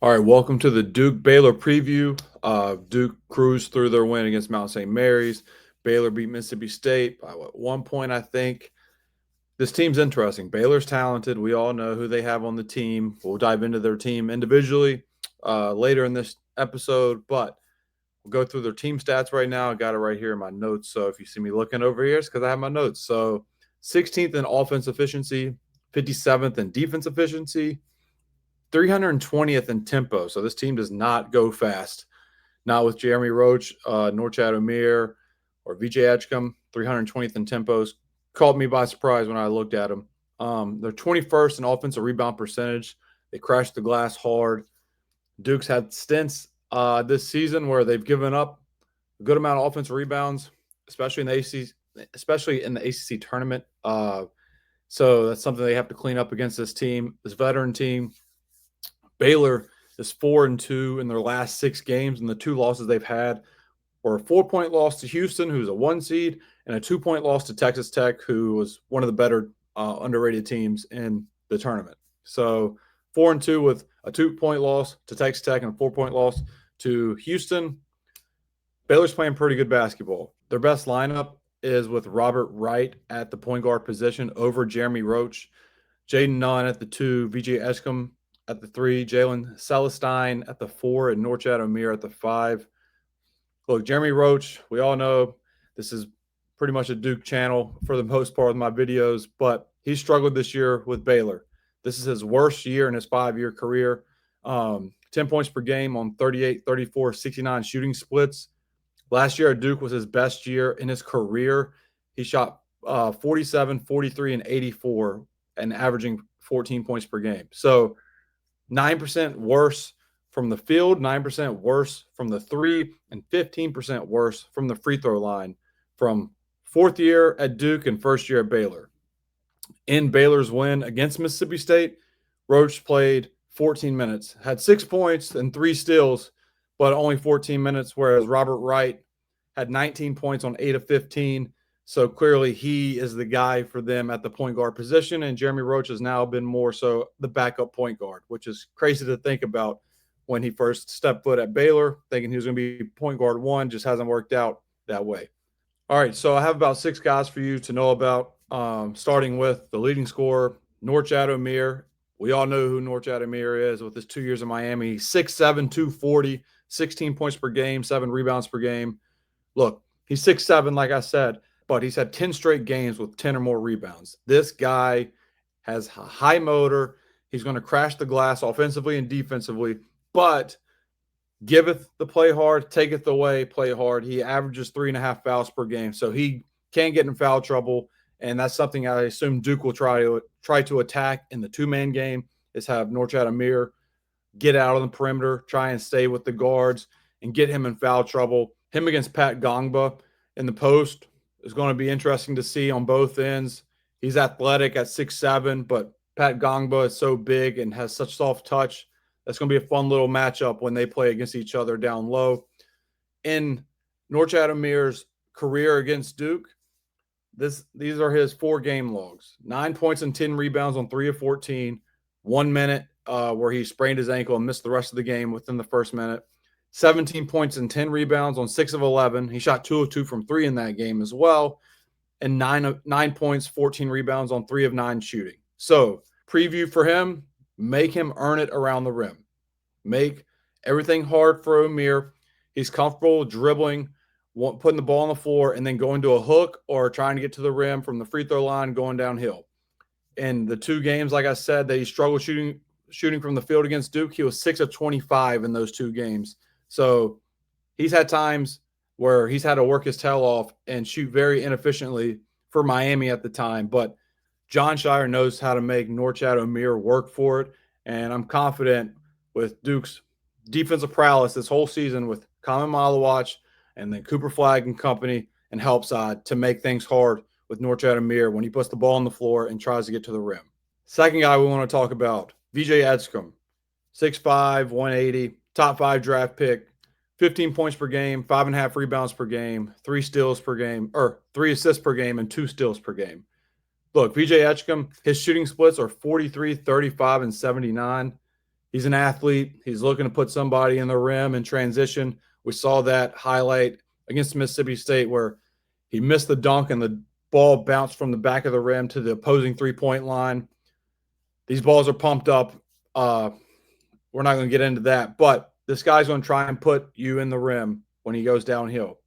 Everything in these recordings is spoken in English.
All right, welcome to the Duke Baylor preview. Duke cruised through their win against Mount St. Mary's. Baylor beat Mississippi State by 1 point, I think. This team's interesting. Baylor's talented. We all know who they have on the team. We'll dive into their team individually later in this episode, but we'll go through their team stats right now. I got it right here in my notes. So if you see me looking over here, it's because I have my notes. So 16th in offense efficiency, 57th in defense efficiency, 320th in tempo. So this team does not go fast. Not with Jeremy Roach, Norchad Omier, or VJ Edgecombe. 320th in tempos. Caught me by surprise when I looked at them. They're 21st in offensive rebound percentage. They crashed the glass hard. Duke's had stints this season where they've given up a good amount of offensive rebounds, especially in the ACC tournament. So that's something they have to clean up against this team, this veteran team. Baylor is 4-2 in their last 6 games, and the 2 losses they've had were a 4-point loss to Houston, who's a 1 seed, and a 2-point loss to Texas Tech, who was one of the better underrated teams in the tournament. So 4-2 with a 2-point loss to Texas Tech and a 4-point loss to Houston. Baylor's playing pretty good basketball. Their best lineup is with Robert Wright at the point guard position over Jeremy Roach, Jaden Nunn at the 2, VJ Edgecombe at the 3, Jalen Celestine at the 4, and Norchad Omier at the 5. Look, Jeremy Roach, we all know this is pretty much a Duke channel for the most part of my videos, but he struggled this year with Baylor. This is his worst year in his 5-year career. 10 points per game on 38, 34, 69 shooting splits. Last year at Duke was his best year in his career. He shot 47, 43, and 84 and averaging 14 points per game. So 9% worse from the field, 9% worse from the 3, and 15% worse from the free throw line from 4th year at Duke and 1st year at Baylor. In Baylor's win against Mississippi State, Roach played 14 minutes, had 6 points and 3 steals, but only 14 minutes, whereas Robert Wright had 19 points on 8 of 15. So clearly he is the guy for them at the point guard position, and Jeremy Roach has now been more so the backup point guard, which is crazy to think about when he first stepped foot at Baylor, thinking he was going to be point guard 1, just hasn't worked out that way. All right, so I have about 6 guys for you to know about, starting with the leading scorer, Norchad Omier. We all know who Norchad Omier is with his 2 years in Miami. 6'7", 240, 16 points per game, 7 rebounds per game. Look, he's 6'7", like I said, but he's had 10 straight games with 10 or more rebounds. This guy has a high motor. He's going to crash the glass offensively and defensively, but giveth the play hard, taketh away play hard. He averages 3.5 fouls per game, so he can get in foul trouble, and that's something I assume Duke will try to attack in the 2-man game, is have Norchad Omier get out on the perimeter, try and stay with the guards, and get him in foul trouble. Him against Pat Gongba in the post is going to be interesting to see on both ends. He's athletic at 6'7", but Pat Gongba is so big and has such soft touch. That's going to be a fun little matchup when they play against each other down low. In Norchad Omier's career against Duke, these are his 4 game logs. 9 points and 10 rebounds on 3 of 14. 1 minute where he sprained his ankle and missed the rest of the game within the first minute. 17 points and 10 rebounds on 6 of 11. He shot 2 of 2 from 3 in that game as well. And 9 points, 14 rebounds on 3 of 9 shooting. So preview for him, make him earn it around the rim. Make everything hard for Omier. He's comfortable dribbling, putting the ball on the floor, and then going to a hook or trying to get to the rim from the free throw line going downhill. In the 2 games, like I said, that he struggled shooting from the field against Duke, he was 6 of 25 in those 2 games. So he's had times where he's had to work his tail off and shoot very inefficiently for Miami at the time. But John Shire knows how to make Norchad Omier work for it. And I'm confident with Duke's defensive prowess this whole season with Common Malawach and then Cooper Flagg and company and help side to make things hard with Norchad Omier when he puts the ball on the floor and tries to get to the rim. Second guy we want to talk about, VJ Edgecombe, 6'5", 180, top 5 draft pick, 15 points per game, 5.5 rebounds per game, 3 steals per game, or 3 assists per game, and 2 steals per game. Look, VJ Edgecombe, his shooting splits are 43, 35, and 79. He's an athlete. He's looking to put somebody in the rim in transition. We saw that highlight against Mississippi State where he missed the dunk and the ball bounced from the back of the rim to the opposing three-point line. These balls are pumped up. We're not going to get into that, but this guy's going to try and put you in the rim when he goes downhill.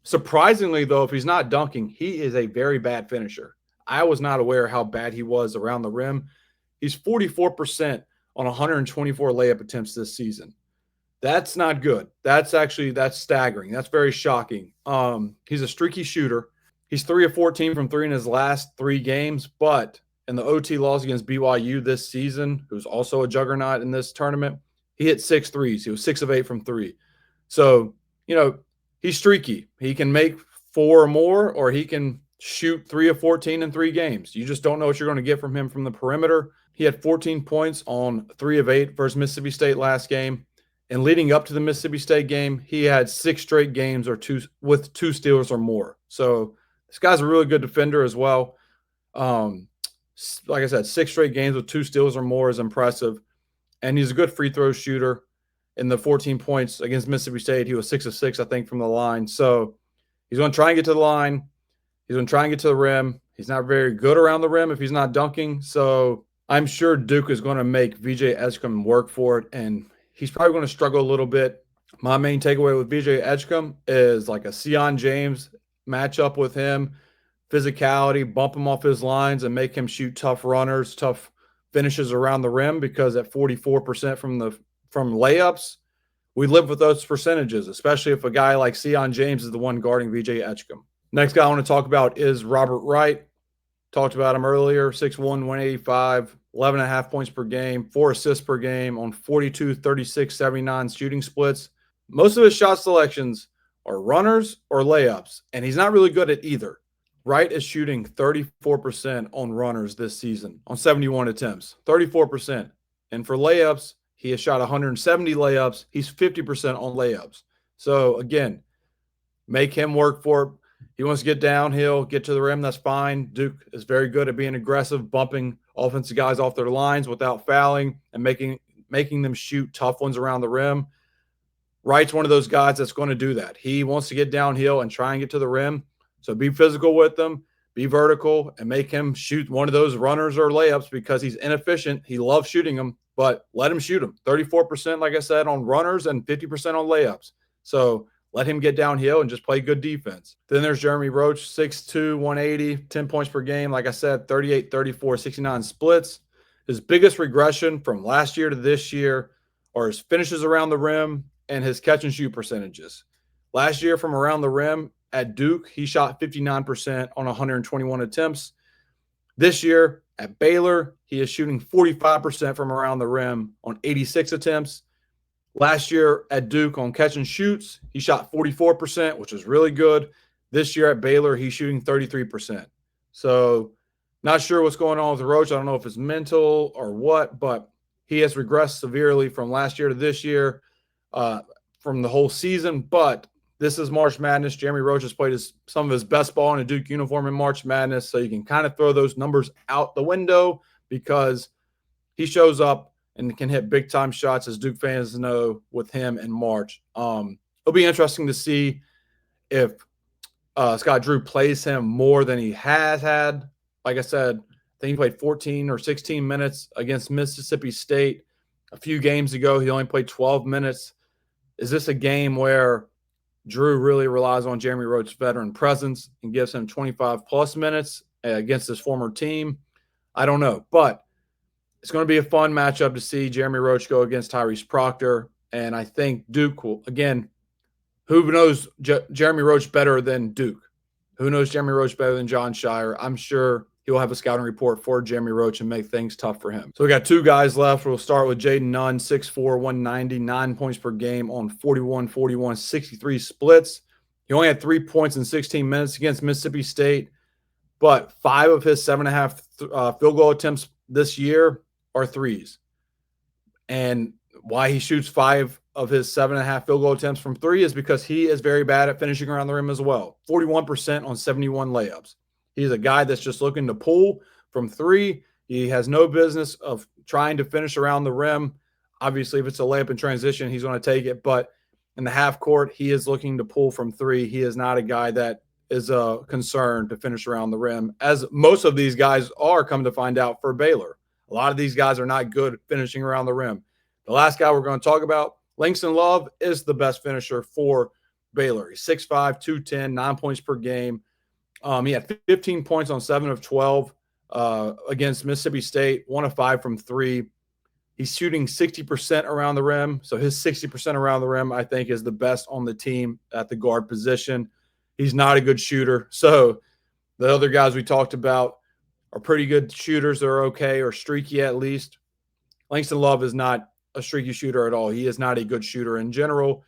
Surprisingly, though, if he's not dunking, he is a very bad finisher. I was not aware how bad he was around the rim. He's 44% on 124 layup attempts this season. That's not good. That's staggering. That's very shocking. He's a streaky shooter. He's 3 of 14 from 3 in his last 3 games, but in the OT loss against BYU this season, who's also a juggernaut in this tournament, he hit 6 threes. He was 6 of 8 from 3. So, he's streaky. He can make 4 or more, or he can shoot 3 of 14 in 3 games. You just don't know what you're going to get from him from the perimeter. He had 14 points on 3 of 8 versus Mississippi State last game. And leading up to the Mississippi State game, he had 6 straight games with 2 steals or more. So this guy's a really good defender as well. Like I said, 6 straight games with 2 steals or more is impressive. And he's a good free throw shooter. In the 14 points against Mississippi State, he was 6 of 6, I think, from the line. So he's going to try and get to the line. He's going to try and get to the rim. He's not very good around the rim if he's not dunking. So I'm sure Duke is going to make VJ Edgecombe work for it, and he's probably going to struggle a little bit. My main takeaway with VJ Edgecombe is like a Sion James matchup with him, physicality, bump him off his lines, and make him shoot tough runners, tough finishes around the rim, because at 44% from layups, we live with those percentages, especially if a guy like Sion James is the one guarding VJ Edgecombe. Next guy I want to talk about is Robert Wright. Talked about him earlier, 6'1", 185, 11.5 points per game, 4 assists per game on 42, 36, 79 shooting splits. Most of his shot selections are runners or layups, and he's not really good at either. Wright is shooting 34% on runners this season on 71 attempts, 34%. And for layups, he has shot 170 layups. He's 50% on layups. So, again, make him work for it. He wants to get downhill, get to the rim, that's fine. Duke is very good at being aggressive, bumping offensive guys off their lines without fouling and making them shoot tough ones around the rim. Wright's one of those guys that's going to do that. He wants to get downhill and try and get to the rim. So be physical with him, be vertical, and make him shoot one of those runners or layups because he's inefficient. He loves shooting them, but let him shoot them. 34%, like I said, on runners and 50% on layups. So let him get downhill and just play good defense. Then there's Jeremy Roach, 6'2", 180, 10 points per game. Like I said, 38, 34, 69 splits. His biggest regression from last year to this year are his finishes around the rim and his catch and shoot percentages. Last year from around the rim at Duke, he shot 59% on 121 attempts. This year at Baylor, he is shooting 45% from around the rim on 86 attempts. Last year at Duke on catch and shoots, he shot 44%, which is really good. This year at Baylor, he's shooting 33%. So not sure what's going on with Roach. I don't know if it's mental or what, but he has regressed severely from last year to this year, from the whole season. But this is March Madness. Jeremy Roach has played some of his best ball in a Duke uniform in March Madness, so you can kind of throw those numbers out the window because he shows up and can hit big-time shots, as Duke fans know, with him in March. It'll be interesting to see if Scott Drew plays him more than he has had. Like I said, I think he played 14 or 16 minutes against Mississippi State a few games ago. He only played 12 minutes. Is this a game where Drew really relies on Jeremy Roach's veteran presence and gives him 25-plus minutes against his former team? I don't know, but it's going to be a fun matchup to see Jeremy Roach go against Tyrese Proctor. And I think Duke will, again, who knows Jeremy Roach better than Duke? Who knows Jeremy Roach better than John Shire? I'm sure he'll have a scouting report for Jeremy Roach and make things tough for him. So we got 2 guys left. We'll start with Jaden Nunn, 6'4", 190, 9 points per game on 41, 41, 63 splits. He only had 3 points in 16 minutes against Mississippi State, but 5 of his 7.5 field goal attempts this year are threes. And why he shoots 5 of his 7.5 field goal attempts from 3 is because he is very bad at finishing around the rim as well. 41% on 71 layups. He's a guy that's just looking to pull from 3. He has no business of trying to finish around the rim. Obviously, if it's a layup in transition, he's going to take it. But in the half court, he is looking to pull from three. He is not a guy that is a concern to finish around the rim, as most of these guys are, come to find out, for Baylor. A lot of these guys are not good finishing around the rim. The last guy we're going to talk about, Langston Love, is the best finisher for Baylor. He's 6'5", 210, 9 points per game. He had 15 points on 7 of 12 against Mississippi State, 1 of 5 from 3. He's shooting 60% around the rim. So his 60% around the rim, I think, is the best on the team at the guard position. He's not a good shooter. So the other guys we talked about are pretty good shooters. They're okay, or streaky at least. Langston Love is not a streaky shooter at all. He is not a good shooter in general.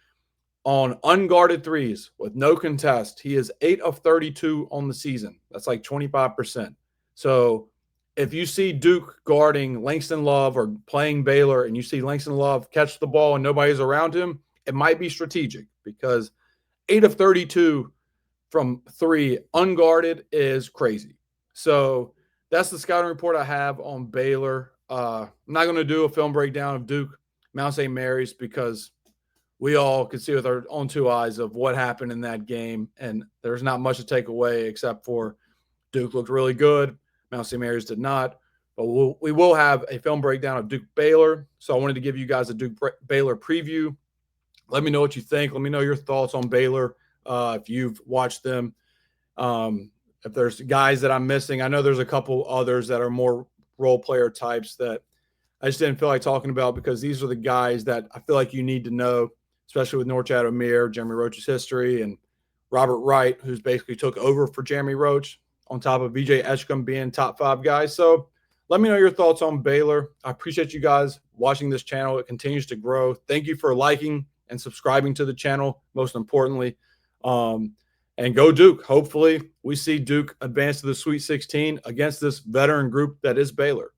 On unguarded threes with no contest, he is 8 of 32 on the season. That's like 25%. So if you see Duke guarding Langston Love or playing Baylor and you see Langston Love catch the ball and nobody's around him, it might be strategic, because 8 of 32 from 3 unguarded is crazy. So that's the scouting report I have on Baylor. I'm not going to do a film breakdown of Duke Mount St. Mary's, because we all could see with our own 2 eyes of what happened in that game, and there's not much to take away except for Duke looked really good. Mount St. Mary's did not. But we will have a film breakdown of Duke Baylor. So I wanted to give you guys a Duke Baylor preview. Let me know what you think. Let me know your thoughts on Baylor if you've watched them. If there's guys that I'm missing, I know there's a couple others that are more role player types that I just didn't feel like talking about, because these are the guys that I feel like you need to know, especially with Norchad, Omier, Jeremy Roach's history, and Robert Wright, who's basically took over for Jeremy Roach, on top of VJ Edgecombe being top 5 guys. So let me know your thoughts on Baylor. I appreciate you guys watching this channel. It continues to grow. Thank you for liking and subscribing to the channel, most importantly. And go Duke. Hopefully we see Duke advance to the Sweet 16 against this veteran group that is Baylor.